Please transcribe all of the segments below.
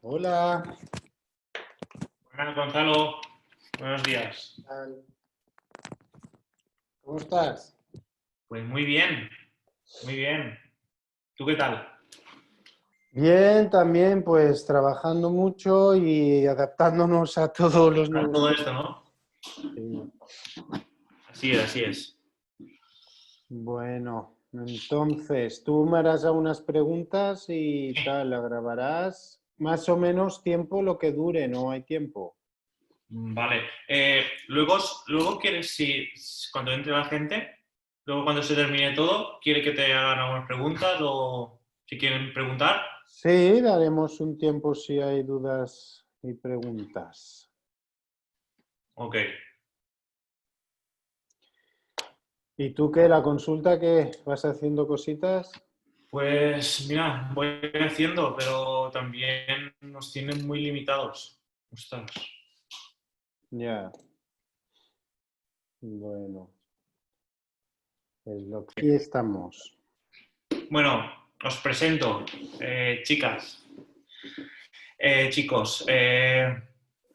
Hola. Buenas, Gonzalo. Buenos días. ¿Qué tal? ¿Cómo estás? Pues muy bien, muy bien. ¿Tú qué tal? Bien, también pues trabajando mucho y adaptándonos a todos los Para nuevos todo tiempos. esto, ¿no? Sí. Así es, así es. Bueno, entonces tú me harás algunas preguntas y tal, la grabarás más o menos tiempo lo que dure, no hay tiempo. Vale. Luego quieres, si cuando entre la gente, luego cuando se termine todo, ¿quiere que te hagan algunas preguntas o si quieren preguntar? Sí, daremos un tiempo si hay dudas y preguntas. Ok. ¿Y tú qué? ¿La consulta qué? ¿Vas haciendo cositas? Pues mira, voy haciendo, pero también nos tienen muy limitados. Ostras. Ya, bueno, es lo que... Aquí estamos. Bueno, os presento, chicas. Chicos,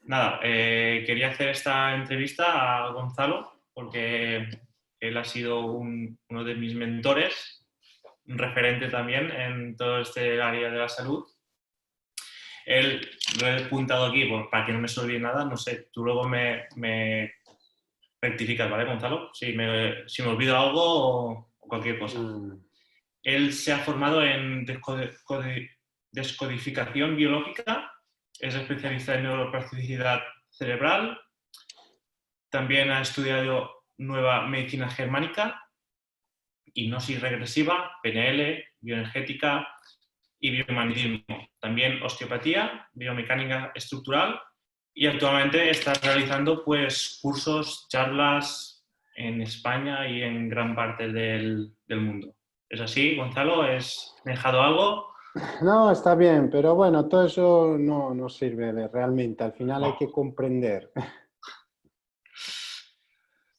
nada, quería hacer esta entrevista a Gonzalo porque él ha sido uno de mis mentores, un referente también en todo este área de la salud. Él lo he apuntado aquí para que no me se olvide nada, no sé, tú luego me rectificas, ¿vale, Gonzalo? Si me olvido algo o cualquier cosa. Mm. Él se ha formado en descodificación biológica, es especialista en neuroplasticidad cerebral, también ha estudiado nueva medicina germánica, hipnosis regresiva, PNL, bioenergética y biomagnetismo, también osteopatía, biomecánica estructural y actualmente está realizando pues, cursos, charlas en España y en gran parte del mundo. ¿Es así, Gonzalo? ¿Me he dejado algo? No, está bien, pero bueno, todo eso no sirve realmente. Al final hay No. que comprender.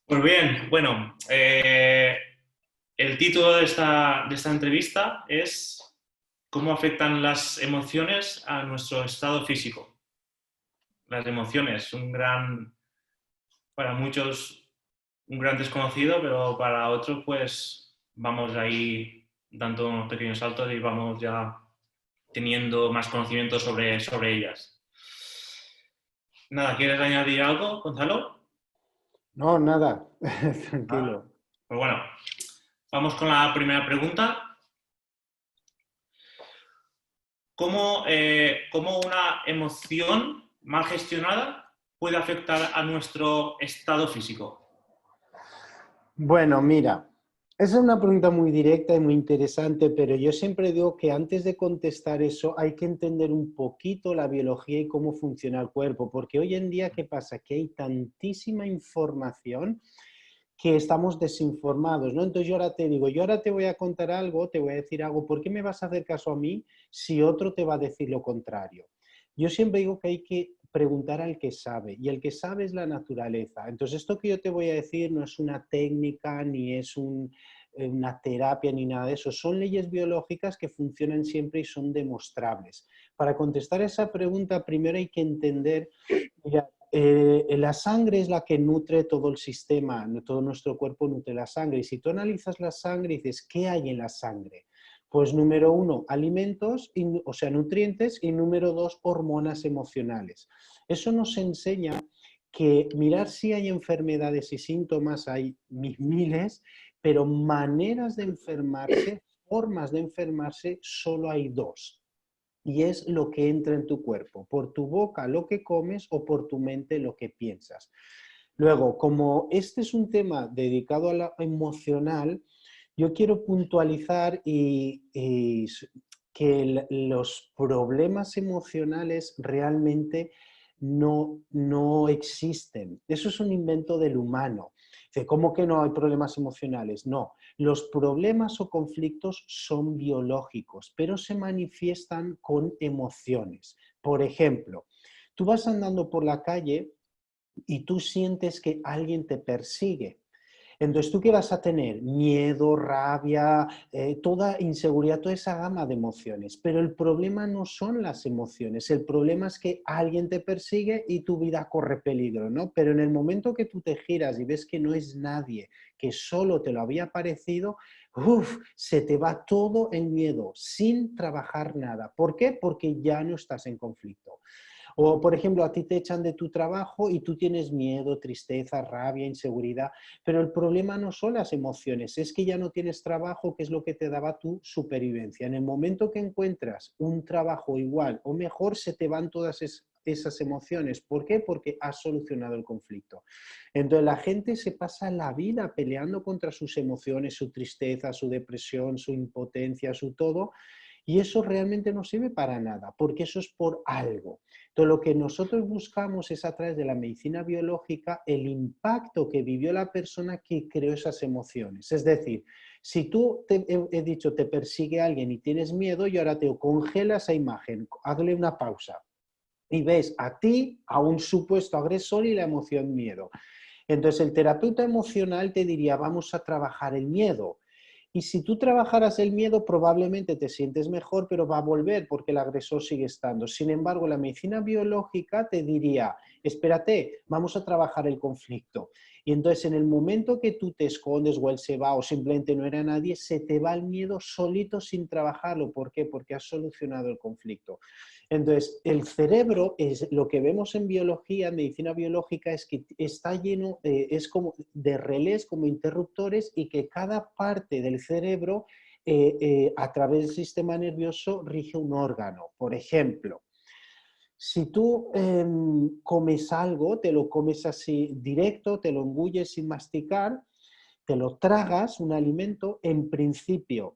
Pues bien, bueno, el título de esta entrevista es ¿cómo afectan las emociones a nuestro estado físico? Las emociones, para muchos, un gran desconocido, pero para otros, pues vamos ahí dando unos pequeños saltos y vamos ya teniendo más conocimiento sobre ellas. Nada, ¿quieres añadir algo, Gonzalo? No, nada, Nada. tranquilo. Pues bueno, vamos con la primera pregunta. ¿Cómo una emoción mal gestionada puede afectar a nuestro estado físico? Bueno, mira, esa es una pregunta muy directa y muy interesante, pero yo siempre digo que antes de contestar eso hay que entender un poquito la biología y cómo funciona el cuerpo, porque hoy en día, ¿qué pasa? Que hay tantísima información que estamos desinformados, ¿no? Entonces yo ahora te digo, yo ahora te voy a contar algo, te voy a decir algo, ¿por qué me vas a hacer caso a mí si otro te va a decir lo contrario? Yo siempre digo que hay que preguntar al que sabe, y el que sabe es la naturaleza. Entonces esto que yo te voy a decir no es una técnica, ni es una terapia, ni nada de eso. Son leyes biológicas que funcionan siempre y son demostrables. Para contestar esa pregunta, primero hay que entender, mira, la sangre es la que nutre todo el sistema, todo nuestro cuerpo nutre la sangre. Y si tú analizas la sangre y dices, ¿qué hay en la sangre? Pues número uno, alimentos, o sea, nutrientes, y número dos, hormonas emocionales. Eso nos enseña que mirar si hay enfermedades y síntomas, hay miles, pero maneras de enfermarse, formas de enfermarse, solo hay dos. Y es lo que entra en tu cuerpo, por tu boca lo que comes o por tu mente lo que piensas. Luego, como este es un tema dedicado a lo emocional, yo quiero puntualizar que los problemas emocionales realmente no existen. Eso es un invento del humano. ¿Cómo que no hay problemas emocionales? No, los problemas o conflictos son biológicos, pero se manifiestan con emociones. Por ejemplo, tú vas andando por la calle y tú sientes que alguien te persigue. Entonces, ¿tú qué vas a tener? Miedo, rabia, toda inseguridad, toda esa gama de emociones. Pero el problema no son las emociones, el problema es que alguien te persigue y tu vida corre peligro, ¿no? Pero en el momento que tú te giras y ves que no es nadie, que solo te lo había parecido, ¡uf! Se te va todo el miedo sin trabajar nada. ¿Por qué? Porque ya no estás en conflicto. O, por ejemplo, a ti te echan de tu trabajo y tú tienes miedo, tristeza, rabia, inseguridad, pero el problema no son las emociones, es que ya no tienes trabajo, que es lo que te daba tu supervivencia. En el momento que encuentras un trabajo igual o mejor, se te van todas esas emociones. ¿Por qué? Porque has solucionado el conflicto. Entonces la gente se pasa la vida peleando contra sus emociones, su tristeza, su depresión, su impotencia, su todo, y eso realmente no sirve para nada, porque eso es por algo. Entonces, lo que nosotros buscamos es a través de la medicina biológica el impacto que vivió la persona que creó esas emociones. Es decir, si tú, he dicho, te persigue alguien y tienes miedo, y ahora te congela esa imagen, hazle una pausa y ves a ti, a un supuesto agresor y la emoción miedo. Entonces, el terapeuta emocional te diría, vamos a trabajar el miedo. Y si tú trabajaras el miedo, probablemente te sientes mejor, pero va a volver porque el agresor sigue estando. Sin embargo, la medicina biológica te diría, espérate, vamos a trabajar el conflicto. Y entonces, en el momento que tú te escondes o él se va o simplemente no era nadie, se te va el miedo solito sin trabajarlo. ¿Por qué? Porque has solucionado el conflicto. Entonces, el cerebro, es lo que vemos en biología, en medicina biológica, es que está lleno, es como de relés, como interruptores, y que cada parte del cerebro, a través del sistema nervioso, rige un órgano. Por ejemplo, si tú comes algo, te lo comes así directo, te lo engulles sin masticar, te lo tragas, un alimento, en principio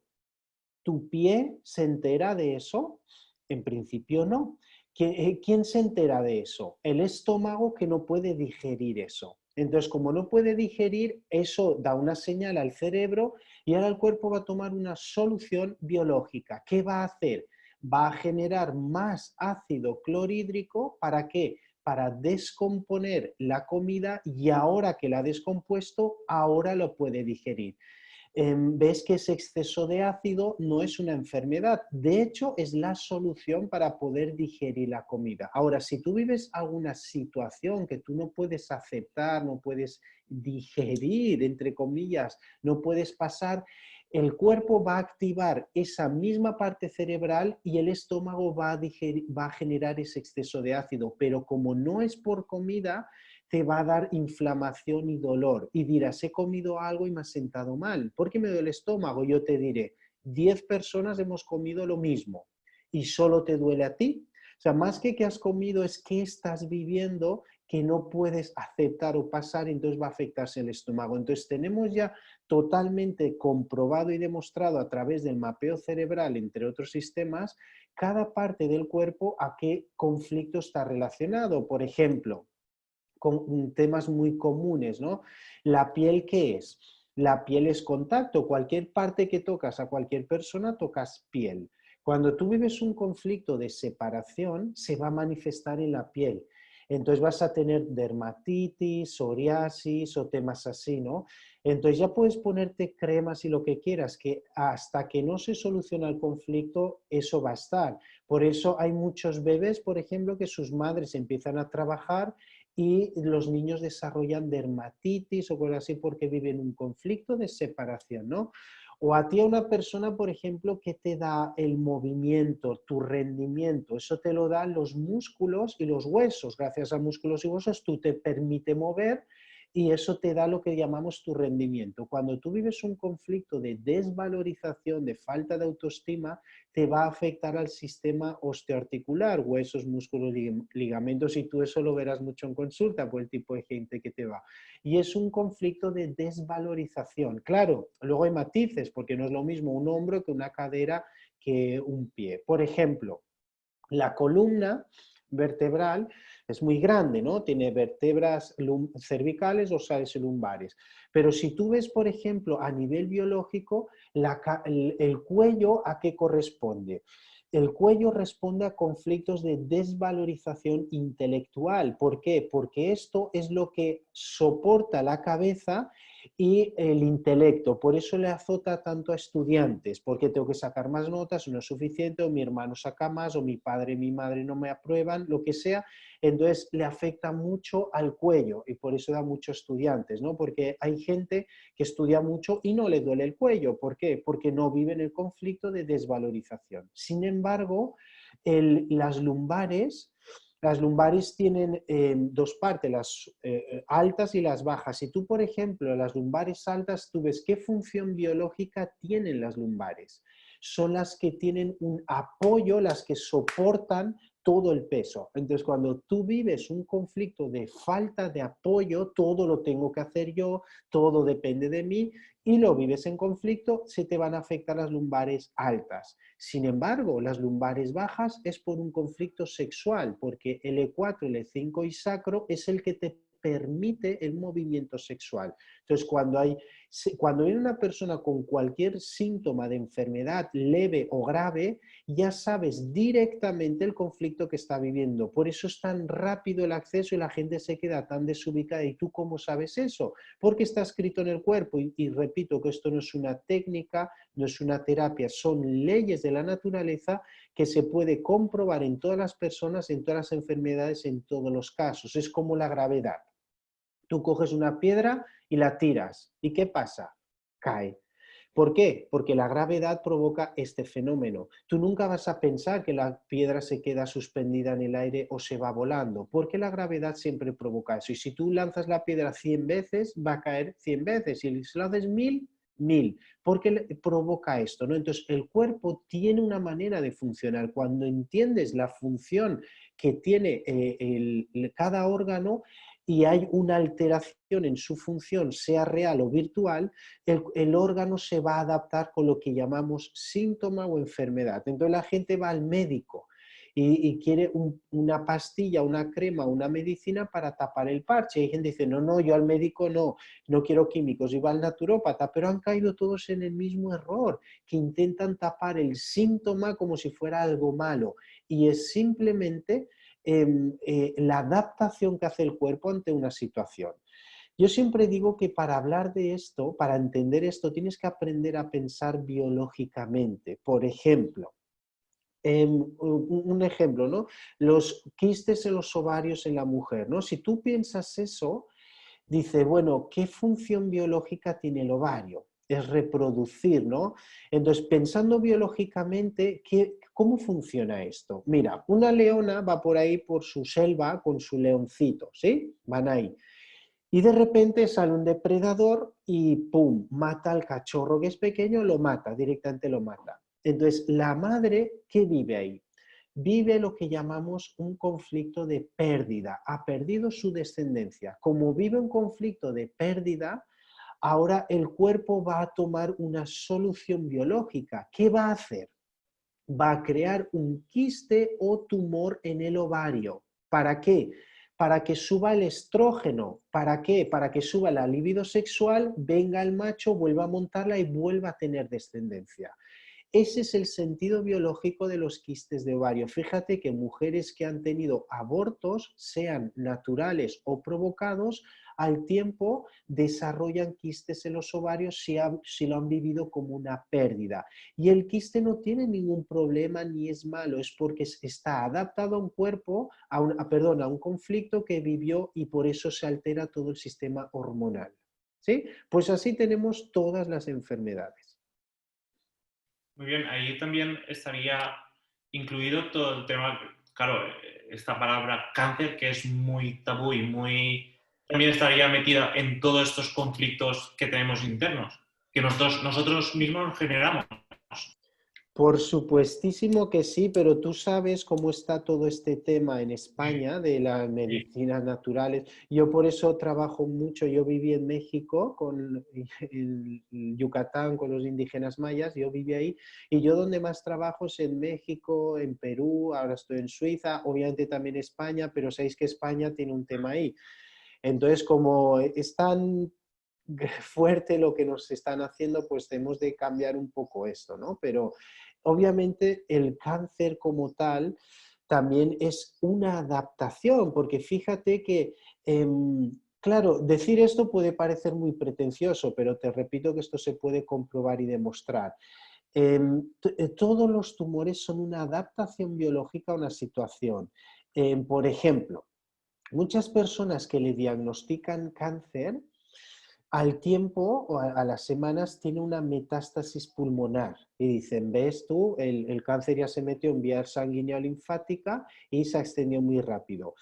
¿tu pie se entera de eso? En principio no. ¿Quién se entera de eso? El estómago, que no puede digerir eso. Entonces, como no puede digerir, eso da una señal al cerebro y ahora el cuerpo va a tomar una solución biológica. ¿Qué va a hacer? Va a generar más ácido clorhídrico. ¿Para qué? Para descomponer la comida, y ahora que la ha descompuesto, ahora lo puede digerir. Ves que ese exceso de ácido no es una enfermedad, de hecho es la solución para poder digerir la comida. Ahora, si tú vives alguna situación que tú no puedes aceptar, no puedes digerir, entre comillas, no puedes pasar, el cuerpo va a activar esa misma parte cerebral y el estómago va a generar ese exceso de ácido, pero como no es por comida, te va a dar inflamación y dolor. Y dirás, he comido algo y me ha sentado mal. ¿Por qué me duele el estómago? Yo te diré, 10 personas hemos comido lo mismo y solo te duele a ti. O sea, más que has comido, es que estás viviendo que no puedes aceptar o pasar, y entonces va a afectarse el estómago. Entonces tenemos ya totalmente comprobado y demostrado a través del mapeo cerebral, entre otros sistemas, cada parte del cuerpo a qué conflicto está relacionado. Por ejemplo, con temas muy comunes, ¿no? ¿La piel qué es? La piel es contacto. Cualquier parte que tocas a cualquier persona, tocas piel. Cuando tú vives un conflicto de separación, se va a manifestar en la piel. Entonces vas a tener dermatitis, psoriasis o temas así, ¿no? Entonces ya puedes ponerte cremas y lo que quieras, que hasta que no se soluciona el conflicto, eso va a estar. Por eso hay muchos bebés, por ejemplo, que sus madres empiezan a trabajar y los niños desarrollan dermatitis o cosas así porque viven un conflicto de separación, ¿no? O a ti, a una persona, por ejemplo, que te da el movimiento, tu rendimiento, eso te lo dan los músculos y los huesos. Gracias a músculos y huesos tú te permite mover y eso te da lo que llamamos tu rendimiento. Cuando tú vives un conflicto de desvalorización, de falta de autoestima, te va a afectar al sistema osteoarticular, huesos, músculos, ligamentos, y tú eso lo verás mucho en consulta por el tipo de gente que te va. Y es un conflicto de desvalorización. Claro, luego hay matices, porque no es lo mismo un hombro que una cadera que un pie. Por ejemplo, la columna vertebral es muy grande, ¿no? Tiene vértebras cervicales, dorsales y lumbares. Pero si tú ves, por ejemplo, a nivel biológico, el cuello, ¿a qué corresponde? El cuello responde a conflictos de desvalorización intelectual. ¿Por qué? Porque esto es lo que soporta la cabeza y el intelecto. Por eso le azota tanto a estudiantes, porque tengo que sacar más notas, no es suficiente, o mi hermano saca más, o mi padre y mi madre no me aprueban, lo que sea. Entonces le afecta mucho al cuello y por eso da muchos estudiantes, ¿no? Porque hay gente que estudia mucho y no le duele el cuello. ¿Por qué? Porque no vive en el conflicto de desvalorización. Sin embargo, las lumbares tienen dos partes, las altas y las bajas. Si tú, por ejemplo, las lumbares altas, tú ves qué función biológica tienen las lumbares. Son las que tienen un apoyo, las que soportan todo el peso. Entonces, cuando tú vives un conflicto de falta de apoyo, todo lo tengo que hacer yo, todo depende de mí, y lo vives en conflicto, se te van a afectar las lumbares altas. Sin embargo, las lumbares bajas es por un conflicto sexual, porque el E4, el E5 y sacro es el que te permite el movimiento sexual. Entonces, cuando viene una persona con cualquier síntoma de enfermedad leve o grave, ya sabes directamente el conflicto que está viviendo. Por eso es tan rápido el acceso y la gente se queda tan desubicada. ¿Y tú cómo sabes eso? Porque está escrito en el cuerpo. Y repito que esto no es una técnica, no es una terapia, son leyes de la naturaleza que se puede comprobar en todas las personas, en todas las enfermedades, en todos los casos. Es como la gravedad. Tú coges una piedra y la tiras. ¿Y qué pasa? Cae. ¿Por qué? Porque la gravedad provoca este fenómeno. Tú nunca vas a pensar que la piedra se queda suspendida en el aire o se va volando, porque la gravedad siempre provoca eso. Y si tú lanzas la piedra 100 veces, va a caer 100 veces. Y si lo haces 1000, 1000. Porque provoca esto, ¿no? Entonces, el cuerpo tiene una manera de funcionar. Cuando entiendes la función que tiene cada órgano, y hay una alteración en su función, sea real o virtual, el órgano se va a adaptar con lo que llamamos síntoma o enfermedad. Entonces la gente va al médico y quiere una pastilla, una crema, una medicina para tapar el parche. Hay gente que dice, no, no, yo al médico no quiero químicos, y va al naturópata, pero han caído todos en el mismo error, que intentan tapar el síntoma como si fuera algo malo. Y es simplemente la adaptación que hace el cuerpo ante una situación. Yo siempre digo que para hablar de esto, para entender esto, tienes que aprender a pensar biológicamente. Por ejemplo, un ejemplo, ¿no? Los quistes en los ovarios en la mujer, ¿no? Si tú piensas eso, dice, bueno, ¿qué función biológica tiene el ovario? Es reproducir, ¿no? Entonces, pensando biológicamente, ¿cómo funciona esto? Mira, una leona va por ahí por su selva con su leoncito, ¿sí? Van ahí. Y de repente sale un depredador y ¡pum! Mata al cachorro que es pequeño, lo mata, directamente lo mata. Entonces, la madre, ¿qué vive ahí? Vive lo que llamamos un conflicto de pérdida. Ha perdido su descendencia. Como vive un conflicto de pérdida, ahora el cuerpo va a tomar una solución biológica. ¿Qué va a hacer? Va a crear un quiste o tumor en el ovario. ¿Para qué? Para que suba el estrógeno. ¿Para qué? Para que suba la libido sexual, venga el macho, vuelva a montarla y vuelva a tener descendencia. Ese es el sentido biológico de los quistes de ovario. Fíjate que mujeres que han tenido abortos, sean naturales o provocados, al tiempo desarrollan quistes en los ovarios si lo han vivido como una pérdida. Y el quiste no tiene ningún problema ni es malo, es porque está adaptado a un cuerpo, a un conflicto que vivió, y por eso se altera todo el sistema hormonal. ¿Sí? Pues así tenemos todas las enfermedades. Muy bien, ahí también estaría incluido todo el tema, claro, esta palabra cáncer que es muy tabú y muy... también estaría metida en todos estos conflictos que tenemos internos, que nosotros mismos generamos. Por supuestísimo que sí, pero tú sabes cómo está todo este tema en Sí, España de las sí. medicinas naturales. Yo por eso trabajo mucho. Yo viví en México, con el Yucatán, con los indígenas mayas. Yo viví ahí, y yo donde más trabajo es en México, en Perú, ahora estoy en Suiza, obviamente también España, pero sabéis que España tiene un tema ahí. Entonces, como es tan fuerte lo que nos están haciendo, pues tenemos de cambiar un poco esto, ¿no? Pero obviamente el cáncer como tal también es una adaptación, porque fíjate que Claro, decir esto puede parecer muy pretencioso, pero te repito que esto se puede comprobar y demostrar. Todos los tumores son una adaptación biológica a una situación. Por ejemplo, muchas personas que le diagnostican cáncer, al tiempo o a las semanas tiene una metástasis pulmonar y dicen, ves tú, el cáncer ya se metió en vía sanguínea linfática y se extendió muy rápido.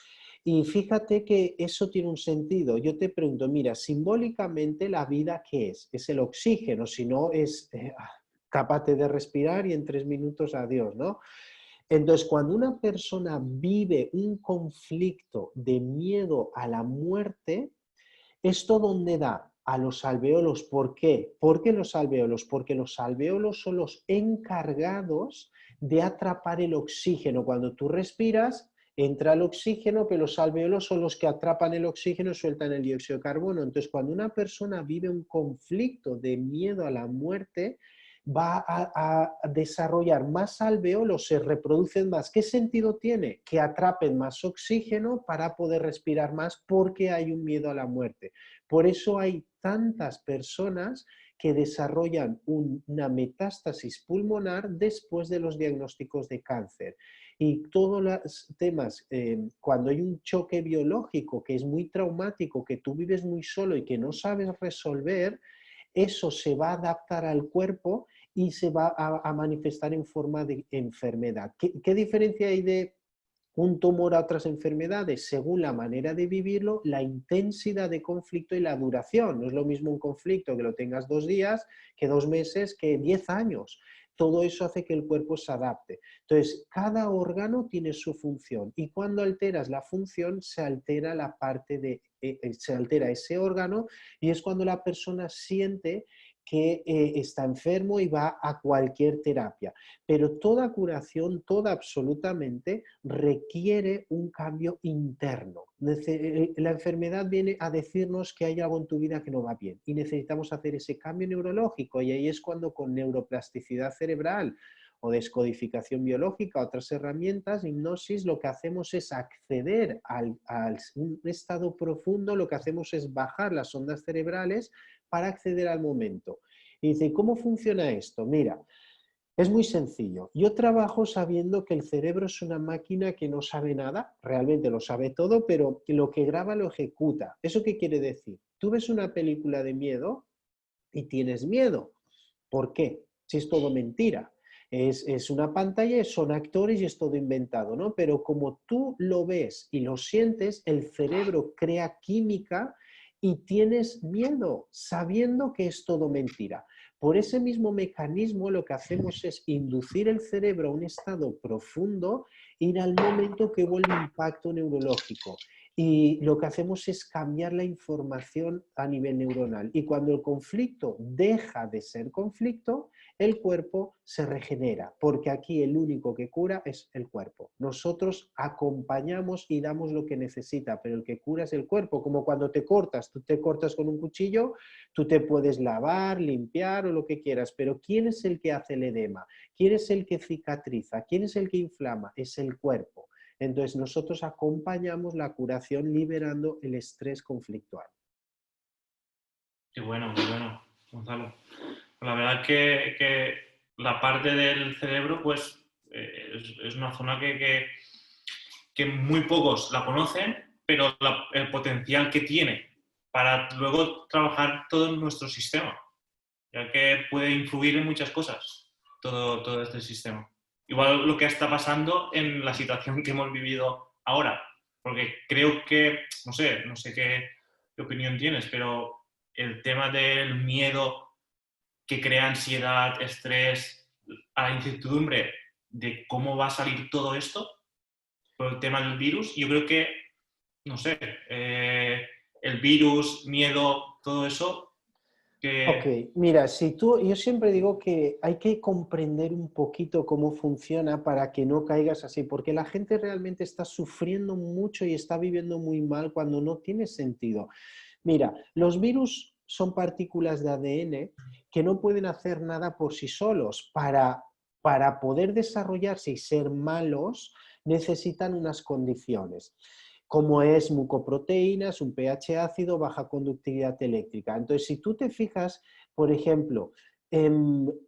Y fíjate que eso tiene un sentido. Yo te pregunto, mira, simbólicamente la vida, ¿qué es? Es el oxígeno, si no es tápate de respirar y en 3 minutos adiós, ¿no? Entonces, cuando una persona vive un conflicto de miedo a la muerte, ¿esto dónde da? A los alvéolos. ¿Por qué? ¿Por qué los alvéolos? Porque los alvéolos son los encargados de atrapar el oxígeno. Cuando tú respiras, entra el oxígeno, pero los alvéolos son los que atrapan el oxígeno y sueltan el dióxido de carbono. Entonces, cuando una persona vive un conflicto de miedo a la muerte, va a desarrollar más alvéolos, se reproducen más. ¿Qué sentido tiene? Que atrapen más oxígeno para poder respirar más porque hay un miedo a la muerte. Por eso hay tantas personas que desarrollan una metástasis pulmonar después de los diagnósticos de cáncer. Y todos los temas, cuando hay un choque biológico que es muy traumático, que tú vives muy solo y que no sabes resolver, eso se va a adaptar al cuerpo y se va a manifestar en forma de enfermedad. ¿Qué diferencia hay de un tumor a otras enfermedades? Según la manera de vivirlo, la intensidad de conflicto y la duración. No es lo mismo un conflicto que lo tengas 2 días, que 2 meses, que 10 años. Todo eso hace que el cuerpo se adapte. Entonces, cada órgano tiene su función y cuando alteras la función, se altera la parte de, se altera ese órgano y es cuando la persona siente que está enfermo y va a cualquier terapia. Pero toda curación, toda absolutamente, requiere un cambio interno. La enfermedad viene a decirnos que hay algo en tu vida que no va bien y necesitamos hacer ese cambio neurológico y ahí es cuando con neuroplasticidad cerebral o descodificación biológica, otras herramientas, hipnosis, lo que hacemos es acceder a un estado profundo, lo que hacemos es bajar las ondas cerebrales para acceder al momento. Y dice, ¿cómo funciona esto? Mira, es muy sencillo. Yo trabajo sabiendo que el cerebro es una máquina que no sabe nada, realmente lo sabe todo, pero lo que graba lo ejecuta. ¿Eso qué quiere decir? Tú ves una película de miedo y tienes miedo. ¿Por qué? Si es todo mentira. Es una pantalla, son actores y es todo inventado, ¿no? Pero como tú lo ves y lo sientes, el cerebro crea química y tienes miedo, sabiendo que es todo mentira. Por ese mismo mecanismo lo que hacemos es inducir el cerebro a un estado profundo, ir al momento que vuelve impacto neurológico. Y lo que hacemos es cambiar la información a nivel neuronal. Y cuando el conflicto deja de ser conflicto, el cuerpo se regenera, porque aquí el único que cura es el cuerpo. Nosotros acompañamos y damos lo que necesita, pero el que cura es el cuerpo. Como cuando te cortas, tú te cortas con un cuchillo, tú te puedes lavar, limpiar o lo que quieras, pero ¿quién es el que hace el edema? ¿Quién es el que cicatriza? ¿Quién es el que inflama? Es el cuerpo. Entonces nosotros acompañamos la curación liberando el estrés conflictual. Qué bueno, Gonzalo. La verdad que la parte del cerebro, pues, es una zona que muy pocos la conocen, pero el potencial que tiene para luego trabajar todo nuestro sistema, ya que puede influir en muchas cosas todo este sistema. Igual lo que está pasando en la situación que hemos vivido ahora, porque creo que, no sé qué opinión tienes, pero el tema del miedo que crea ansiedad, estrés, a la incertidumbre de cómo va a salir todo esto por el tema del virus, yo creo que, no sé, el virus, miedo, todo eso, Ok, que mira, si tú, yo siempre digo que hay que comprender un poquito cómo funciona para que no caigas así, porque la gente realmente está sufriendo mucho y está viviendo muy mal cuando no tiene sentido. Mira, los virus son partículas de ADN que no pueden hacer nada por sí solos. Para poder desarrollarse y ser malos necesitan unas condiciones. como es mucoproteínas, un pH ácido, baja conductividad eléctrica. Entonces, si tú te fijas, por ejemplo,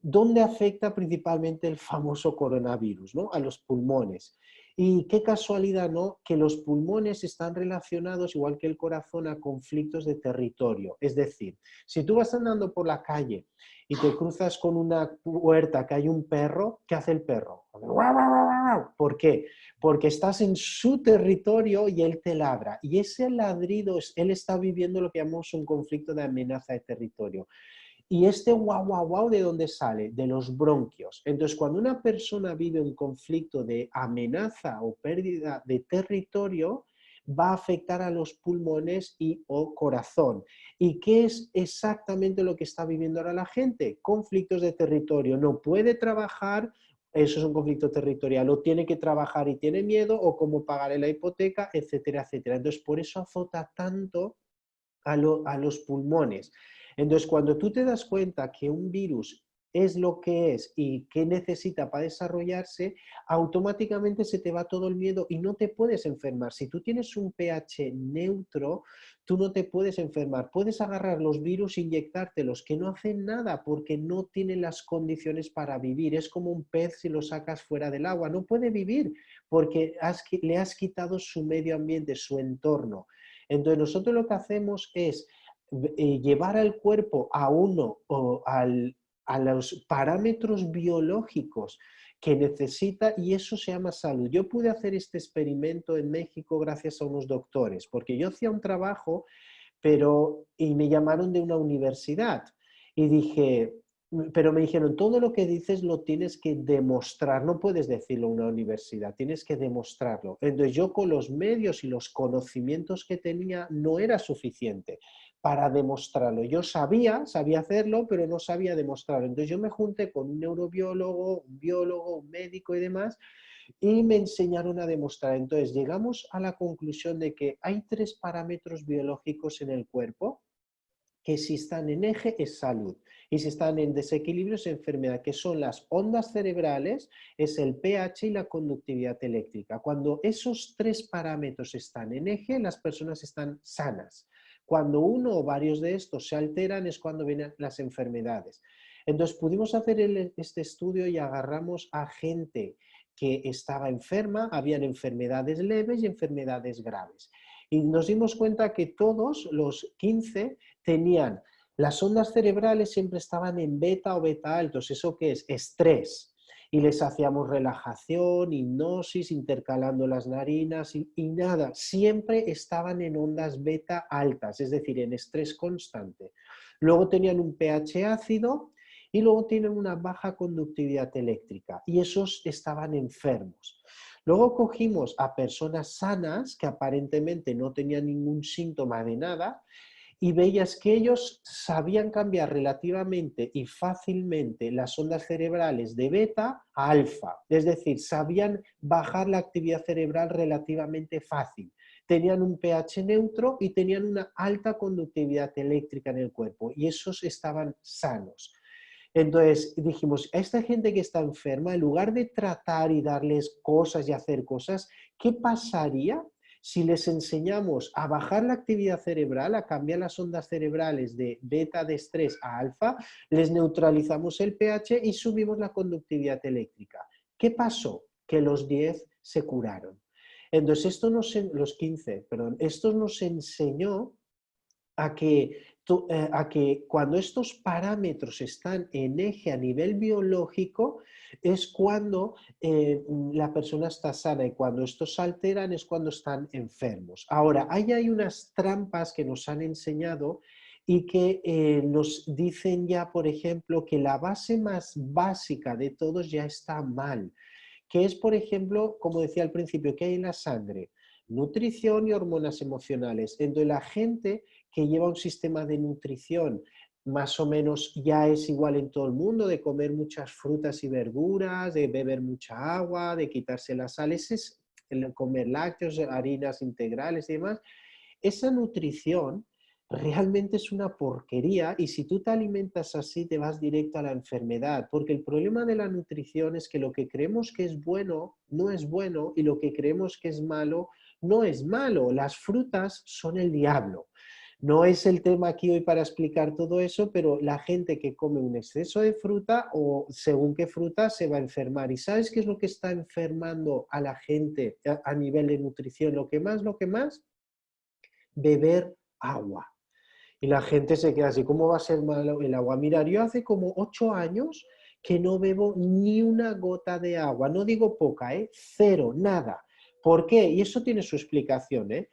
¿dónde afecta principalmente el famoso coronavirus? ¿No? A los pulmones. Y qué casualidad, ¿no? Que los pulmones están relacionados, igual que el corazón, a conflictos de territorio. Es decir, si tú vas andando por la calle y te cruzas con una puerta que hay un perro, ¿qué hace el perro? ¿Por qué? Porque estás en su territorio y él te ladra. Y ese ladrido, él está viviendo lo que llamamos un conflicto de amenaza de territorio. Y este guau, guau, guau, ¿de dónde sale? De los bronquios. Entonces, cuando una persona vive un conflicto de amenaza o pérdida de territorio, va a afectar a los pulmones y o corazón. ¿Y qué es exactamente lo que está viviendo ahora la gente? Conflictos de territorio. No puede trabajar, eso es un conflicto territorial, o tiene que trabajar y tiene miedo, o cómo pagarle la hipoteca, etcétera, etcétera. Entonces, por eso azota tanto a los pulmones. Entonces, cuando tú te das cuenta que un virus es lo que es y qué necesita para desarrollarse, automáticamente se te va todo el miedo y no te puedes enfermar. Si tú tienes un pH neutro, tú no te puedes enfermar. Puedes agarrar los virus e inyectártelos, que no hacen nada porque no tienen las condiciones para vivir. Es como un pez si lo sacas fuera del agua. No puede vivir porque le has quitado su medio ambiente, su entorno. Entonces nosotros lo que hacemos es llevar al cuerpo a uno o a los parámetros biológicos que necesita y eso se llama salud. Yo pude hacer este experimento en México gracias a unos doctores, porque yo hacía un trabajo y me llamaron de una universidad y dije, pero me dijeron, todo lo que dices lo tienes que demostrar, no puedes decirlo en una universidad, tienes que demostrarlo. Entonces yo con los medios y los conocimientos que tenía no era suficiente para demostrarlo. Yo sabía hacerlo, pero no sabía demostrarlo. Entonces yo me junté con un neurobiólogo, un biólogo, un médico y demás, y me enseñaron a demostrar. Entonces llegamos a la conclusión de que hay 3 parámetros biológicos en el cuerpo que si están en eje es salud y si están en desequilibrio es enfermedad, que son las ondas cerebrales, es el pH y la conductividad eléctrica. Cuando esos 3 parámetros están en eje, las personas están sanas. Cuando uno o varios de estos se alteran es cuando vienen las enfermedades. Entonces pudimos hacer este estudio y agarramos a gente que estaba enferma, habían enfermedades leves y enfermedades graves. Y nos dimos cuenta que todos los 15 tenían, las ondas cerebrales siempre estaban en beta o beta altos. ¿Eso qué es? Estrés. Y les hacíamos relajación, hipnosis, intercalando las narinas y nada. Siempre estaban en ondas beta altas, es decir, en estrés constante. Luego tenían un pH ácido y luego tienen una baja conductividad eléctrica. Y esos estaban enfermos. Luego cogimos a personas sanas que aparentemente no tenían ningún síntoma de nada y veías que ellos sabían cambiar relativamente y fácilmente las ondas cerebrales de beta a alfa, es decir, sabían bajar la actividad cerebral relativamente fácil. Tenían un pH neutro y tenían una alta conductividad eléctrica en el cuerpo y esos estaban sanos. Entonces dijimos, a esta gente que está enferma, en lugar de tratar y darles cosas y hacer cosas, ¿qué pasaría si les enseñamos a bajar la actividad cerebral, a cambiar las ondas cerebrales de beta de estrés a alfa, les neutralizamos el pH y subimos la conductividad eléctrica? ¿Qué pasó? Que los 10 se curaron. Entonces, los 15, perdón, esto nos enseñó a que cuando estos parámetros están en eje a nivel biológico es cuando la persona está sana y cuando estos se alteran es cuando están enfermos. Ahora, hay unas trampas que nos han enseñado y que nos dicen ya, por ejemplo, que la base más básica de todos ya está mal, que es, por ejemplo, como decía al principio, que hay en la sangre, nutrición y hormonas emocionales. Entonces, la gente que lleva un sistema de nutrición más o menos ya es igual en todo el mundo, de comer muchas frutas y verduras, de beber mucha agua, de quitarse las sales, comer lácteos, harinas integrales y demás, esa nutrición realmente es una porquería y si tú te alimentas así te vas directo a la enfermedad, porque el problema de la nutrición es que lo que creemos que es bueno no es bueno y lo que creemos que es malo no es malo. Las frutas son el diablo. No es el tema aquí hoy para explicar todo eso, pero la gente que come un exceso de fruta o según qué fruta se va a enfermar. ¿Y sabes qué es lo que está enfermando a la gente a nivel de nutrición? Lo que más, beber agua. Y la gente se queda así, ¿cómo va a ser malo el agua? Mira, yo hace como 8 años que no bebo ni una gota de agua. No digo poca, ¿eh? Cero, nada. ¿Por qué? Y eso tiene su explicación, ¿eh?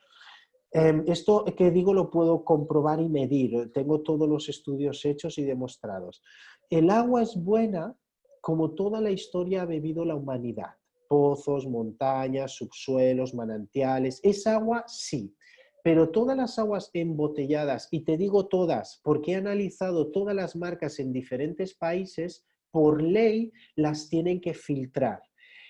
Esto que digo lo puedo comprobar y medir. Tengo todos los estudios hechos y demostrados. El agua es buena como toda la historia ha bebido la humanidad. Pozos, montañas, subsuelos, manantiales. Es agua, sí. Pero todas las aguas embotelladas, y te digo todas, porque he analizado todas las marcas en diferentes países, por ley las tienen que filtrar.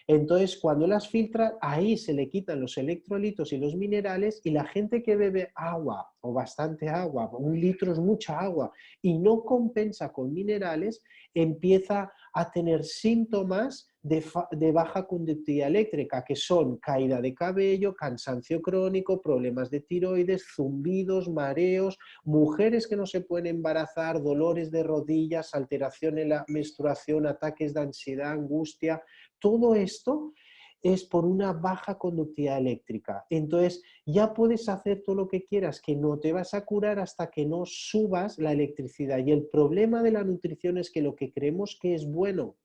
Entonces, cuando las filtran, ahí se le quitan los electrolitos y los minerales y la gente que bebe agua o bastante agua, 1 litro es mucha agua, y no compensa con minerales, empieza a tener síntomas de baja conductividad eléctrica, que son caída de cabello, cansancio crónico, problemas de tiroides, zumbidos, mareos, mujeres que no se pueden embarazar, dolores de rodillas, alteración en la menstruación, ataques de ansiedad, angustia. Todo esto es por una baja conductividad eléctrica. Entonces, ya puedes hacer todo lo que quieras, que no te vas a curar hasta que no subas la electricidad. Y el problema de la nutrición es que lo que creemos que es bueno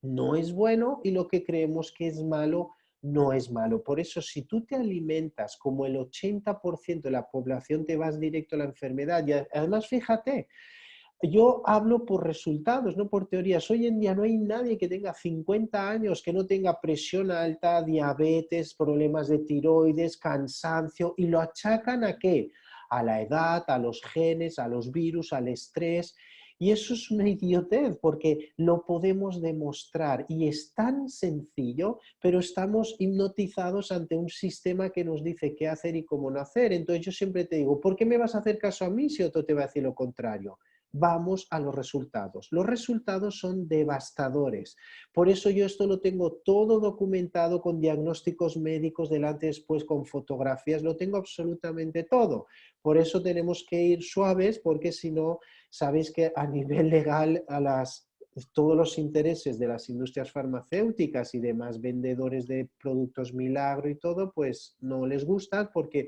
no es bueno y lo que creemos que es malo no es malo. Por eso, si tú te alimentas como el 80% de la población, te vas directo a la enfermedad. Y además, fíjate, yo hablo por resultados, no por teorías. Hoy en día no hay nadie que tenga 50 años que no tenga presión alta, diabetes, problemas de tiroides, cansancio, y lo achacan ¿a qué? A la edad, a los genes, a los virus, al estrés. Y eso es una idiotez porque lo podemos demostrar y es tan sencillo, pero estamos hipnotizados ante un sistema que nos dice qué hacer y cómo no hacer. Entonces yo siempre te digo, ¿por qué me vas a hacer caso a mí si otro te va a decir lo contrario? Vamos a los resultados. Los resultados son devastadores. Por eso yo esto lo tengo todo documentado con diagnósticos médicos delante y después, con fotografías, lo tengo absolutamente todo. Por eso tenemos que ir suaves, porque si no, sabéis que a nivel legal todos los intereses de las industrias farmacéuticas y demás vendedores de productos milagro y todo, pues no les gustan porque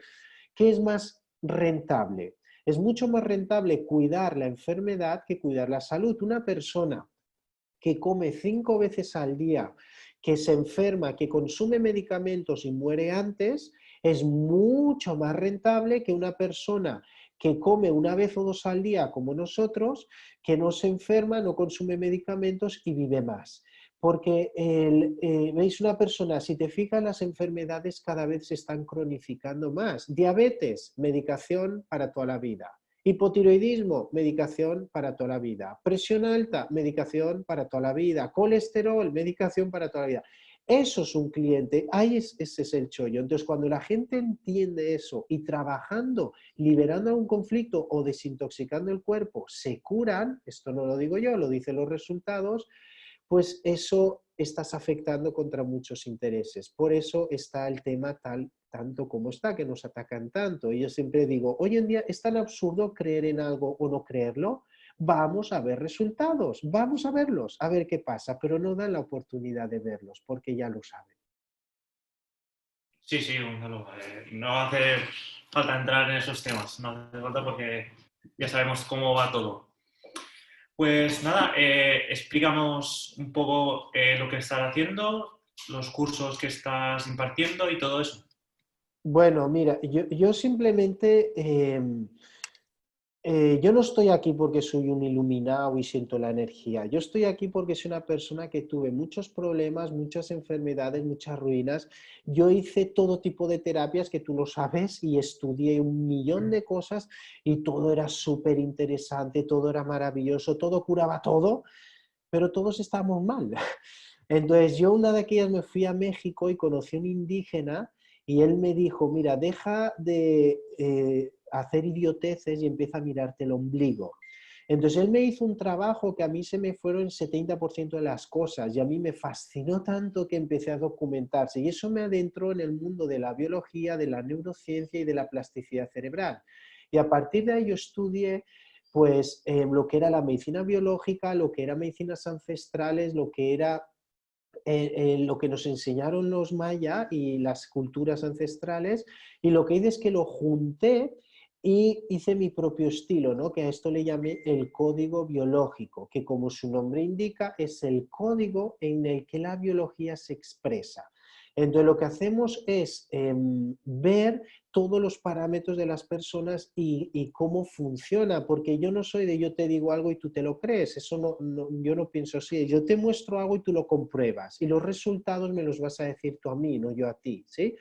¿qué es más rentable? Es mucho más rentable cuidar la enfermedad que cuidar la salud. Una persona que come 5 veces al día, que se enferma, que consume medicamentos y muere antes, es mucho más rentable que una persona que come 1 vez o 2 al día, como nosotros, que no se enferma, no consume medicamentos y vive más. Porque, veis, una persona, si te fijas, las enfermedades cada vez se están cronificando más. Diabetes, medicación para toda la vida. Hipotiroidismo, medicación para toda la vida. Presión alta, medicación para toda la vida. Colesterol, medicación para toda la vida. Eso es un cliente, ese es el chollo. Entonces, cuando la gente entiende eso y trabajando, liberando un conflicto o desintoxicando el cuerpo, se curan, esto no lo digo yo, lo dicen los resultados, pues eso estás afectando contra muchos intereses. Por eso está el tema tanto como está, que nos atacan tanto. Y yo siempre digo, hoy en día es tan absurdo creer en algo o no creerlo. Vamos a ver resultados, vamos a verlos, a ver qué pasa, pero no dan la oportunidad de verlos porque ya lo saben. Sí, sí, Gonzalo. No hace falta entrar en esos temas, no hace falta porque ya sabemos cómo va todo. Pues nada, explícanos un poco lo que estás haciendo, los cursos que estás impartiendo y todo eso. Bueno, mira, yo simplemente, yo no estoy aquí porque soy un iluminado y siento la energía. Yo estoy aquí porque soy una persona que tuve muchos problemas, muchas enfermedades, muchas ruinas. Yo hice todo tipo de terapias que tú lo sabes y estudié 1 millón de cosas y todo era súper interesante, todo era maravilloso, todo curaba todo, pero todos estábamos mal. Entonces yo una de aquellas me fui a México y conocí a un indígena y él me dijo, mira, deja de hacer idioteces y empieza a mirarte el ombligo. Entonces él me hizo un trabajo que a mí se me fueron el 70% de las cosas y a mí me fascinó tanto que empecé a documentarse y eso me adentró en el mundo de la biología, de la neurociencia y de la plasticidad cerebral. Y a partir de ahí yo estudié pues lo que era la medicina biológica, lo que eran medicinas ancestrales, lo que era lo que nos enseñaron los mayas y las culturas ancestrales, y lo que hice es que lo junté y hice mi propio estilo, ¿no? Que a esto le llamé el código biológico, que como su nombre indica, es el código en el que la biología se expresa. Entonces lo que hacemos es ver todos los parámetros de las personas y cómo funciona, porque yo no soy de yo te digo algo y tú te lo crees, eso yo no pienso así, yo te muestro algo y tú lo compruebas y los resultados me los vas a decir tú a mí, no yo a ti, ¿sí?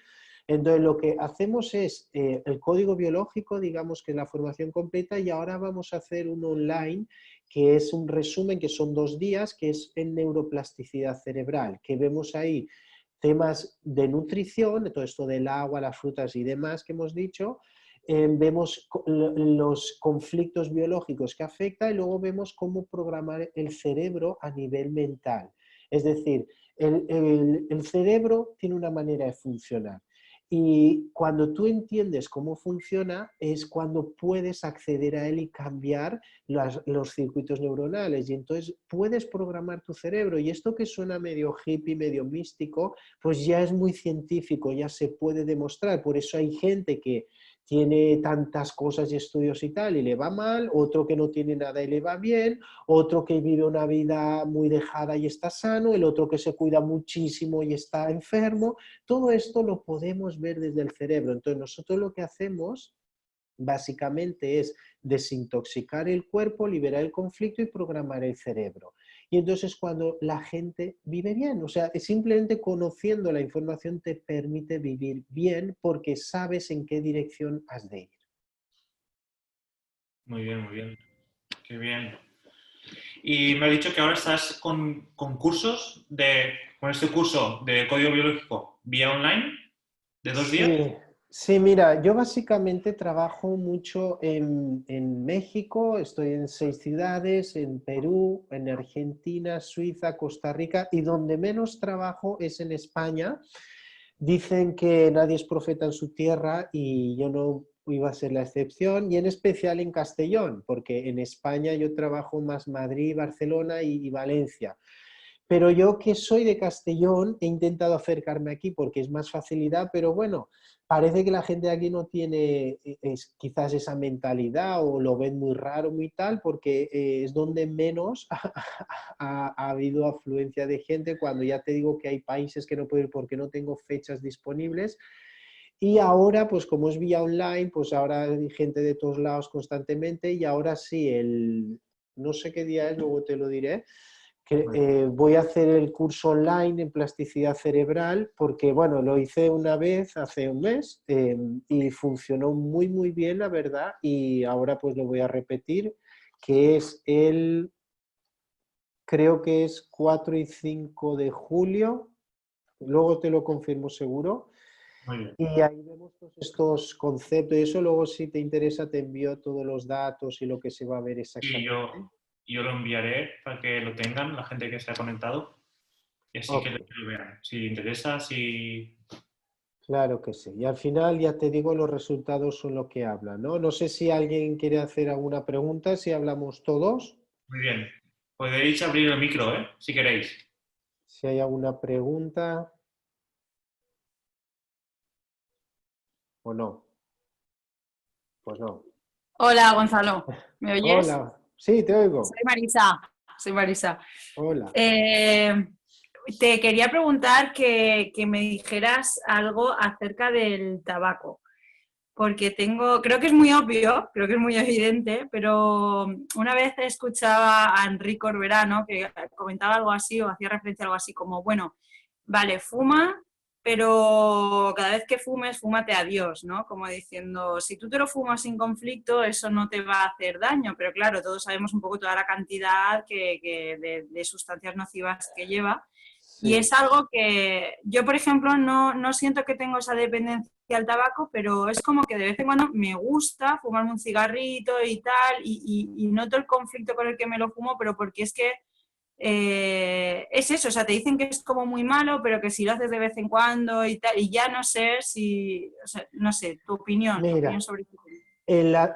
Entonces lo que hacemos es el código biológico, digamos que es la formación completa y ahora vamos a hacer un online que es un resumen que son 2 días, que es en neuroplasticidad cerebral, que vemos ahí temas de nutrición, de todo esto del agua, las frutas y demás que hemos dicho, vemos los conflictos biológicos que afecta y luego vemos cómo programar el cerebro a nivel mental. Es decir, el cerebro tiene una manera de funcionar. Y cuando tú entiendes cómo funciona es cuando puedes acceder a él y cambiar los circuitos neuronales. Y entonces puedes programar tu cerebro. Y esto que suena medio hippie, medio místico, pues ya es muy científico, ya se puede demostrar. Por eso hay gente que tiene tantas cosas y estudios y tal y le va mal, otro que no tiene nada y le va bien, otro que vive una vida muy dejada y está sano, el otro que se cuida muchísimo y está enfermo. Todo esto lo podemos ver desde el cerebro. Entonces nosotros lo que hacemos básicamente es desintoxicar el cuerpo, liberar el conflicto y programar el cerebro. Y entonces cuando la gente vive bien, o sea, simplemente conociendo la información te permite vivir bien porque sabes en qué dirección has de ir. Muy bien, muy bien. Qué bien. Y me ha dicho que ahora estás con cursos con este curso de código biológico vía online de 2 días. Sí, sí, mira, yo básicamente trabajo mucho en México, estoy en 6 ciudades, en Perú, en Argentina, Suiza, Costa Rica, y donde menos trabajo es en España. Dicen que nadie es profeta en su tierra y yo no iba a ser la excepción, y en especial en Castellón, porque en España yo trabajo más Madrid, Barcelona y Valencia. Pero yo que soy de Castellón he intentado acercarme aquí porque es más facilidad, pero bueno, parece que la gente de aquí no tiene quizás esa mentalidad o lo ven muy raro, muy tal, porque es donde menos ha habido afluencia de gente cuando ya te digo que hay países que no puedo ir porque no tengo fechas disponibles. Y ahora, pues como es vía online, pues ahora hay gente de todos lados constantemente y ahora sí, no sé qué día es, luego te lo diré, que voy a hacer el curso online en plasticidad cerebral porque, bueno, lo hice una vez hace un mes y funcionó muy, muy bien, la verdad, y ahora pues lo voy a repetir, que es creo que es 4 y 5 de julio, luego te lo confirmo seguro. Muy bien. Y ahí vemos todos estos conceptos y eso luego si te interesa te envío todos los datos y lo que se va a ver Y exactamente. yo lo enviaré para que lo tengan la gente que se ha conectado y así que Ok. lo vean. Si interesa, si... Claro que sí. Y al final, ya te digo, los resultados son lo que hablan, ¿no? No sé si alguien quiere hacer alguna pregunta, si hablamos todos. Muy bien. Podéis abrir el micro, ¿eh? Si queréis. Si hay alguna pregunta o no. Pues no. Hola, Gonzalo. ¿Me oyes? Hola. Sí, te oigo. Soy Marisa. Soy Marisa. Hola. Te quería preguntar que me dijeras algo acerca del tabaco, porque creo que es muy obvio, creo que es muy evidente, pero una vez escuchaba a Enrique Corberano que comentaba algo así o hacía referencia a algo así como, bueno, vale, fuma, pero cada vez que fumes, fúmate a Dios, ¿no? Como diciendo, si tú te lo fumas sin conflicto, eso no te va a hacer daño, pero claro, todos sabemos un poco toda la cantidad de sustancias nocivas que lleva. Y es algo que yo, por ejemplo, no siento que tengo esa dependencia al tabaco, pero es como que de vez en cuando me gusta fumarme un cigarrito y tal, y noto el conflicto con el que me lo fumo, pero porque es que es eso, o sea, te dicen que es como muy malo, pero que si lo haces de vez en cuando y tal, y ya no sé si, o sea, no sé, tu opinión Mira, sobre esto.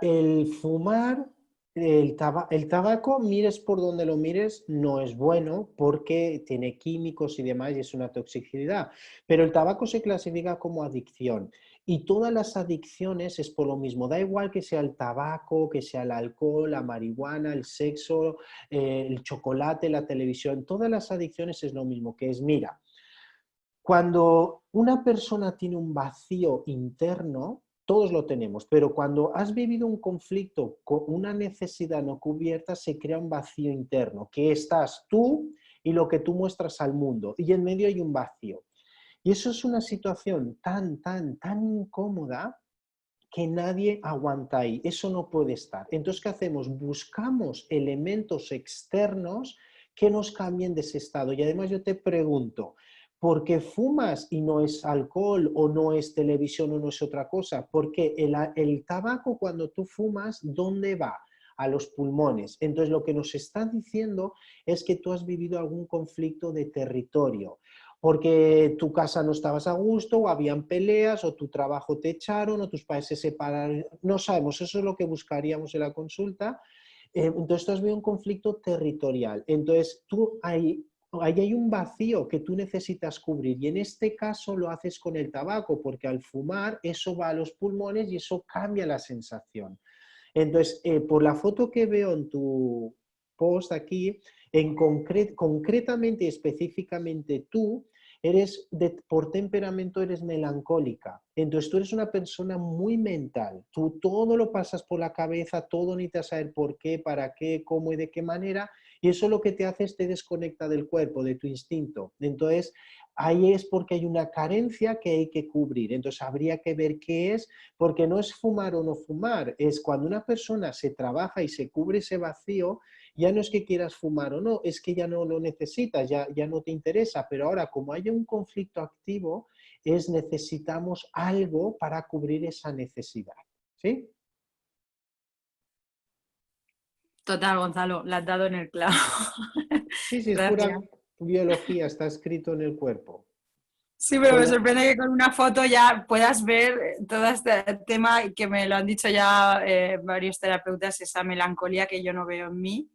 el fumar, el tabaco, mires por donde lo mires, no es bueno porque tiene químicos y demás y es una toxicidad. Pero el tabaco se clasifica como adicción y todas las adicciones es por lo mismo. Da igual que sea el tabaco, que sea el alcohol, la marihuana, el sexo, el chocolate, la televisión. Todas las adicciones es lo mismo, que es, mira, cuando una persona tiene un vacío interno, todos lo tenemos, pero cuando has vivido un conflicto con una necesidad no cubierta, se crea un vacío interno, que estás tú y lo que tú muestras al mundo, y en medio hay un vacío. Y eso es una situación tan incómoda que nadie aguanta ahí. Eso no puede estar. Entonces, ¿qué hacemos? Buscamos elementos externos que nos cambien de ese estado. Y además yo te pregunto, ¿por qué fumas y no es alcohol o no es televisión o no es otra cosa? Porque el tabaco cuando tú fumas, ¿dónde va? A los pulmones. Entonces lo que nos está diciendo es que tú has vivido algún conflicto de territorio, porque tu casa no estabas a gusto, o habían peleas, o tu trabajo te echaron, o tus padres se separaron, no sabemos, eso es lo que buscaríamos en la consulta. Entonces tú has vivido un conflicto territorial, entonces ahí hay un vacío que tú necesitas cubrir y en este caso lo haces con el tabaco, porque al fumar eso va a los pulmones y eso cambia la sensación. Entonces, por la foto que veo en tu post aquí, concretamente y específicamente tú, por temperamento eres melancólica. Entonces tú eres una persona muy mental. Tú todo lo pasas por la cabeza, todo necesitas saber por qué, para qué, cómo y de qué manera. Y eso lo que te hace es te desconecta del cuerpo, de tu instinto. Entonces ahí es porque hay una carencia que hay que cubrir. Entonces habría que ver qué es, porque no es fumar o no fumar, es cuando una persona se trabaja y se cubre ese vacío, ya no es que quieras fumar o no, es que ya no lo necesitas, ya no te interesa, pero ahora como haya un conflicto activo, necesitamos algo para cubrir esa necesidad. ¿Sí? Total, Gonzalo, la has dado en el clavo. Sí, sí, es pura Gracias. biología, está escrito en el cuerpo. Sí, pero me Con sorprende que con una foto ya puedas ver todo este tema y que me lo han dicho ya varios terapeutas, esa melancolía que yo no veo en mí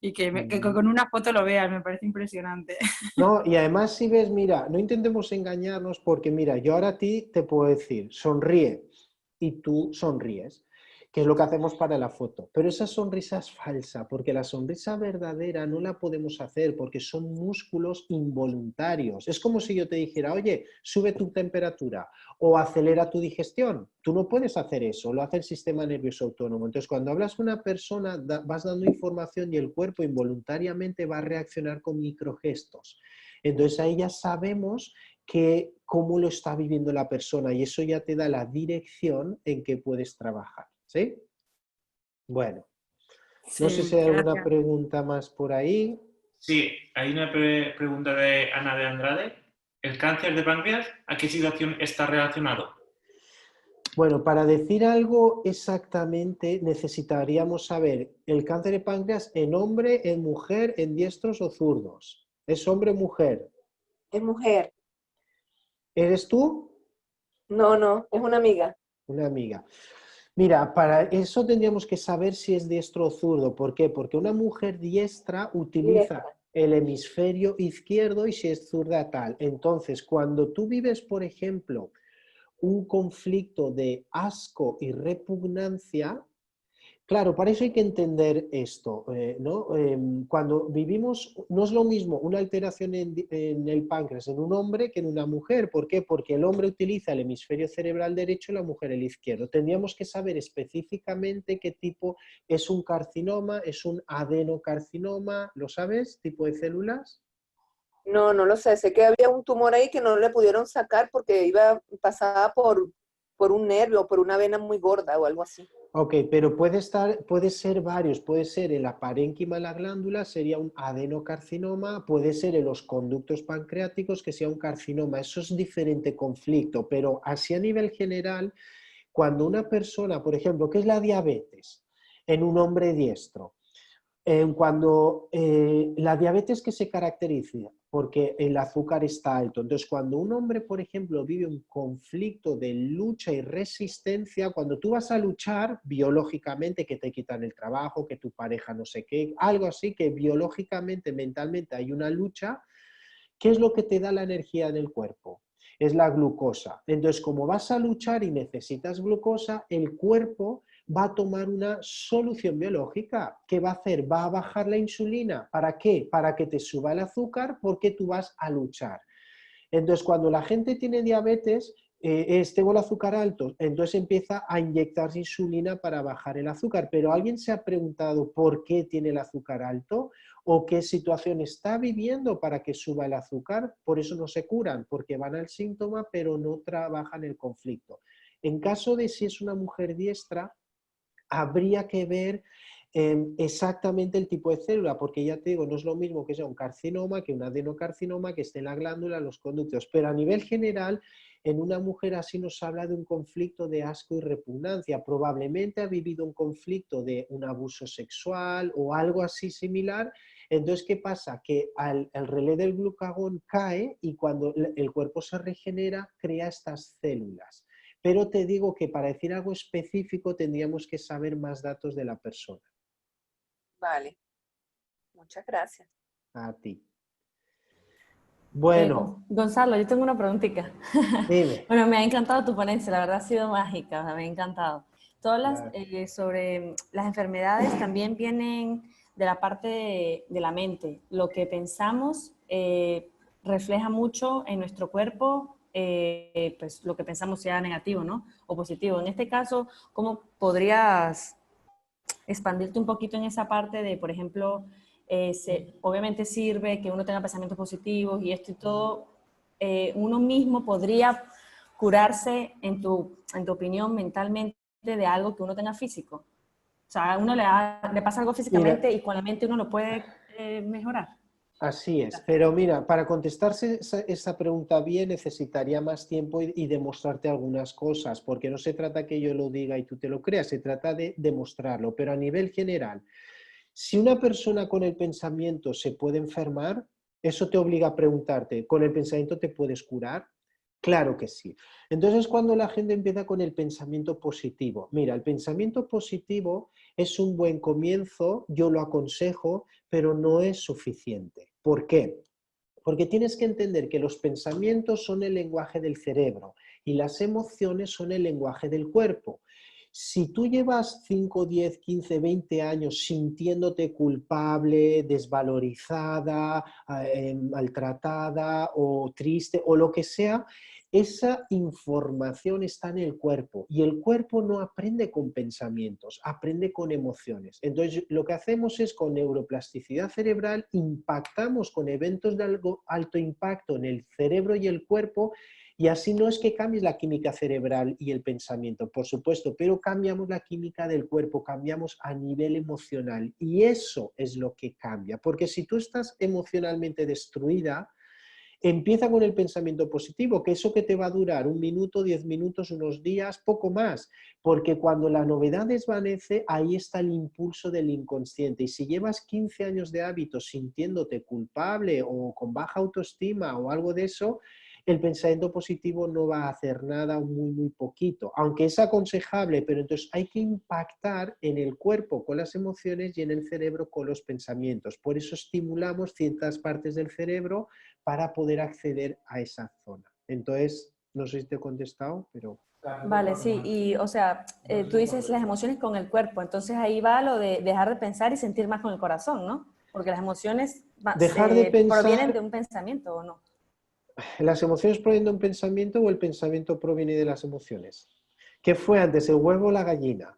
y que con una foto lo veas, me parece impresionante. No, y además si ves, mira, no intentemos engañarnos porque mira, yo ahora a ti te puedo decir, sonríe y tú sonríes, que es lo que hacemos para la foto. Pero esa sonrisa es falsa porque la sonrisa verdadera no la podemos hacer porque son músculos involuntarios. Es como si yo te dijera, oye, sube tu temperatura o acelera tu digestión. Tú no puedes hacer eso, lo hace el sistema nervioso autónomo. Entonces, cuando hablas con una persona, vas dando información y el cuerpo involuntariamente va a reaccionar con microgestos. Entonces ahí ya sabemos cómo lo está viviendo la persona y eso ya te da la dirección en que puedes trabajar. ¿Sí? Bueno, no sé si Sí, hay alguna gracias. pregunta más por ahí. Sí, hay una pregunta de Ana de Andrade. ¿El cáncer de páncreas a qué situación está relacionado? Bueno, para decir algo exactamente necesitaríamos saber el cáncer de páncreas en hombre, en mujer, en diestros o zurdos. ¿Es hombre o mujer? Es mujer. ¿Eres tú? No, no, es una amiga. Una amiga. Mira, para eso tendríamos que saber si es diestro o zurdo. ¿Por qué? Porque una mujer diestra utiliza Diestra. el hemisferio izquierdo y si es zurda tal. Entonces, cuando tú vives, por ejemplo, un conflicto de asco y repugnancia, claro, para eso hay que entender esto, ¿no? Cuando vivimos, no es lo mismo una alteración en el páncreas en un hombre que en una mujer. ¿Por qué? Porque el hombre utiliza el hemisferio cerebral derecho y la mujer el izquierdo. Tendríamos que saber específicamente qué tipo es un carcinoma, es un adenocarcinoma, ¿lo sabes? ¿Tipo de células? No, no lo sé. Sé que había un tumor ahí que no le pudieron sacar porque pasaba por por un nervio o por una vena muy gorda o algo así. Ok, pero puede ser varios, puede ser en la parénquima de la glándula, sería un adenocarcinoma, puede ser en los conductos pancreáticos, que sea un carcinoma. Eso es diferente conflicto, pero así a nivel general, cuando una persona, por ejemplo, ¿qué es la diabetes en un hombre diestro? Cuando la diabetes que se caracteriza porque el azúcar está alto. Entonces, cuando un hombre, por ejemplo, vive un conflicto de lucha y resistencia, cuando tú vas a luchar biológicamente, que te quitan el trabajo, que tu pareja no sé qué, algo así, que biológicamente, mentalmente hay una lucha, ¿qué es lo que te da la energía en el cuerpo? Es la glucosa. Entonces, como vas a luchar y necesitas glucosa, el cuerpo va a tomar una solución biológica. ¿Qué va a hacer? Va a bajar la insulina. ¿Para qué? Para que te suba el azúcar porque tú vas a luchar. Entonces, cuando la gente tiene diabetes, tengo el azúcar alto, entonces empieza a inyectarse insulina para bajar el azúcar. Pero ¿alguien se ha preguntado por qué tiene el azúcar alto? ¿O qué situación está viviendo para que suba el azúcar? Por eso no se curan, porque van al síntoma, pero no trabajan el conflicto. En caso de si es una mujer diestra, habría que ver exactamente el tipo de célula, porque ya te digo, no es lo mismo que sea un carcinoma que un adenocarcinoma que esté en la glándula, los conductos, pero a nivel general, en una mujer así nos habla de un conflicto de asco y repugnancia, probablemente ha vivido un conflicto de un abuso sexual o algo así similar. Entonces, ¿qué pasa? Que el relé del glucagón cae y cuando el cuerpo se regenera, crea estas células. Pero te digo que para decir algo específico tendríamos que saber más datos de la persona. Vale. Muchas gracias. A ti. Bueno, Gonzalo, yo tengo una preguntita. dime. Bueno, me ha encantado tu ponencia, la verdad ha sido mágica, me ha encantado. Todas las Gracias. sobre las enfermedades también vienen de la parte de la mente. Lo que pensamos refleja mucho en nuestro cuerpo, pues lo que pensamos sea negativo, ¿no? O positivo. En este caso, ¿cómo podrías expandirte un poquito en esa parte de, por ejemplo, obviamente sirve que uno tenga pensamientos positivos y esto y todo, uno mismo podría curarse, en tu opinión, mentalmente de algo que uno tenga físico? O sea, a uno le pasa algo físicamente Mira, y con la mente uno lo puede mejorar. así es, pero mira, para contestarse esa pregunta bien necesitaría más tiempo y demostrarte algunas cosas, porque no se trata que yo lo diga y tú te lo creas, se trata de demostrarlo, pero a nivel general, si una persona con el pensamiento se puede enfermar, eso te obliga a preguntarte, ¿con el pensamiento te puedes curar? Claro que sí. Entonces, cuando la gente empieza con el pensamiento positivo, mira, el pensamiento positivo es un buen comienzo, yo lo aconsejo, pero no es suficiente. ¿Por qué? Porque tienes que entender que los pensamientos son el lenguaje del cerebro y las emociones son el lenguaje del cuerpo. Si tú llevas 5, 10, 15, 20 años sintiéndote culpable, desvalorizada, maltratada o triste o lo que sea, esa información está en el cuerpo y el cuerpo no aprende con pensamientos, aprende con emociones. Entonces, lo que hacemos es con neuroplasticidad cerebral, impactamos con eventos de alto impacto en el cerebro y el cuerpo y así no es que cambies la química cerebral y el pensamiento, por supuesto, pero cambiamos la química del cuerpo, cambiamos a nivel emocional y eso es lo que cambia, porque si tú estás emocionalmente destruida, empieza con el pensamiento positivo, que eso que te va a durar 1 minuto, 10 minutos, unos días, poco más, porque cuando la novedad desvanece, ahí está el impulso del inconsciente. Y si llevas 15 años de hábito sintiéndote culpable o con baja autoestima o algo de eso, el pensamiento positivo no va a hacer nada o muy, muy poquito, aunque es aconsejable, pero entonces hay que impactar en el cuerpo con las emociones y en el cerebro con los pensamientos. Por eso estimulamos ciertas partes del cerebro para poder acceder a esa zona. Entonces, no sé si te he contestado, pero... Vale, sí, y o sea, tú dices las emociones con el cuerpo, entonces ahí va lo de dejar de pensar y sentir más con el corazón, ¿no? Porque las emociones Dejar de provienen de pensar, un pensamiento, ¿o no? ¿las emociones provienen de un pensamiento o el pensamiento proviene de las emociones? ¿Qué fue antes, el huevo o la gallina?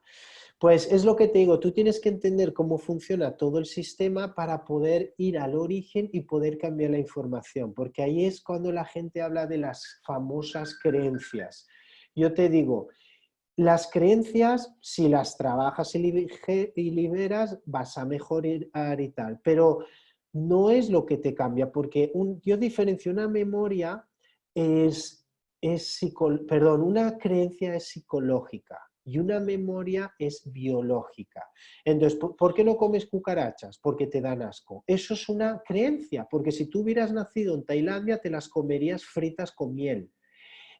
Pues es lo que te digo, tú tienes que entender cómo funciona todo el sistema para poder ir al origen y poder cambiar la información, porque ahí es cuando la gente habla de las famosas creencias. Yo te digo, las creencias, si las trabajas y liberas, vas a mejorar y tal, pero no es lo que te cambia, porque yo diferencio una memoria, una creencia es psicológica y una memoria es biológica. Entonces, ¿por qué no comes cucarachas? Porque te dan asco. Eso es una creencia, porque si tú hubieras nacido en Tailandia, te las comerías fritas con miel.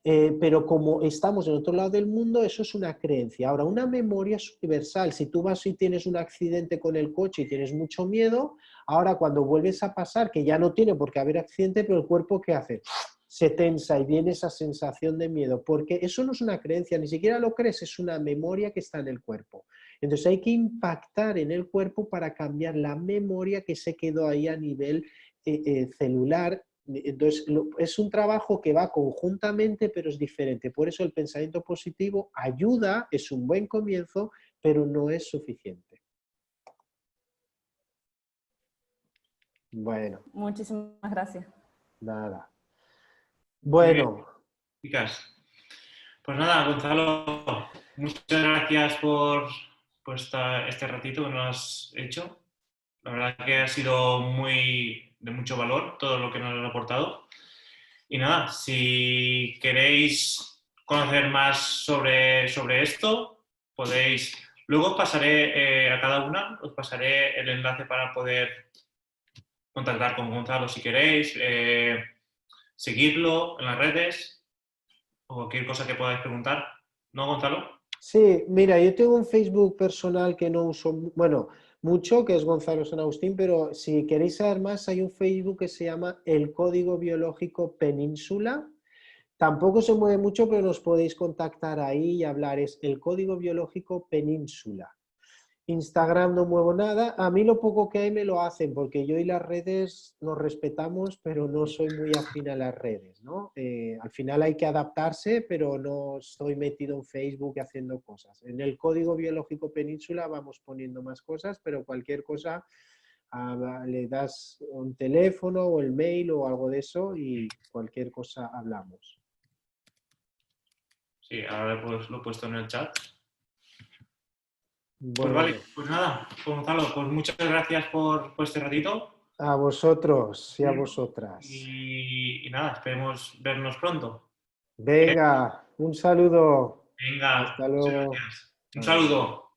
Pero como estamos en otro lado del mundo, eso es una creencia. Ahora, una memoria es universal. Si tú vas y tienes un accidente con el coche y tienes mucho miedo, ahora cuando vuelves a pasar, que ya no tiene por qué haber accidente, pero el cuerpo, ¿qué hace? Se tensa y viene esa sensación de miedo, porque eso no es una creencia, ni siquiera lo crees, es una memoria que está en el cuerpo. Entonces hay que impactar en el cuerpo para cambiar la memoria que se quedó ahí a nivel celular. Entonces, es un trabajo que va conjuntamente, pero es diferente. Por eso el pensamiento positivo ayuda, es un buen comienzo, pero no es suficiente. Bueno, Muchísimas gracias. nada. Muy bien, Bueno, chicas. Pues nada, Gonzalo, muchas gracias por este ratito que nos has hecho. La verdad que ha sido de mucho valor todo lo que nos has aportado. Y nada, si queréis conocer más sobre esto, podéis... Luego os pasaré a cada una, os pasaré el enlace para poder contactar con Gonzalo si queréis, seguirlo en las redes o cualquier cosa que podáis preguntar. ¿No, Gonzalo? sí, mira, yo tengo un Facebook personal que no uso, bueno, mucho, que es Gonzalo San Agustín, pero si queréis saber más, hay un Facebook que se llama El Código Biológico Península. Tampoco se mueve mucho, pero nos podéis contactar ahí y hablar. Es El Código Biológico Península. Instagram no muevo nada. A mí lo poco que hay me lo hacen, porque yo y las redes nos respetamos, pero no soy muy afín a las redes, ¿no? Al final hay que adaptarse, pero no estoy metido en Facebook haciendo cosas. En el Código Biológico Península vamos poniendo más cosas, pero cualquier cosa le das un teléfono o el mail o algo de eso y cualquier cosa hablamos. Sí, ahora pues lo he puesto en el chat. Pues Bueno, vale, pues nada, Gonzalo, pues muchas gracias por este ratito. a vosotros y a vosotras. Y nada, esperemos vernos pronto. Venga, un saludo. Venga, Hasta muchas luego. gracias. Un Adiós. saludo.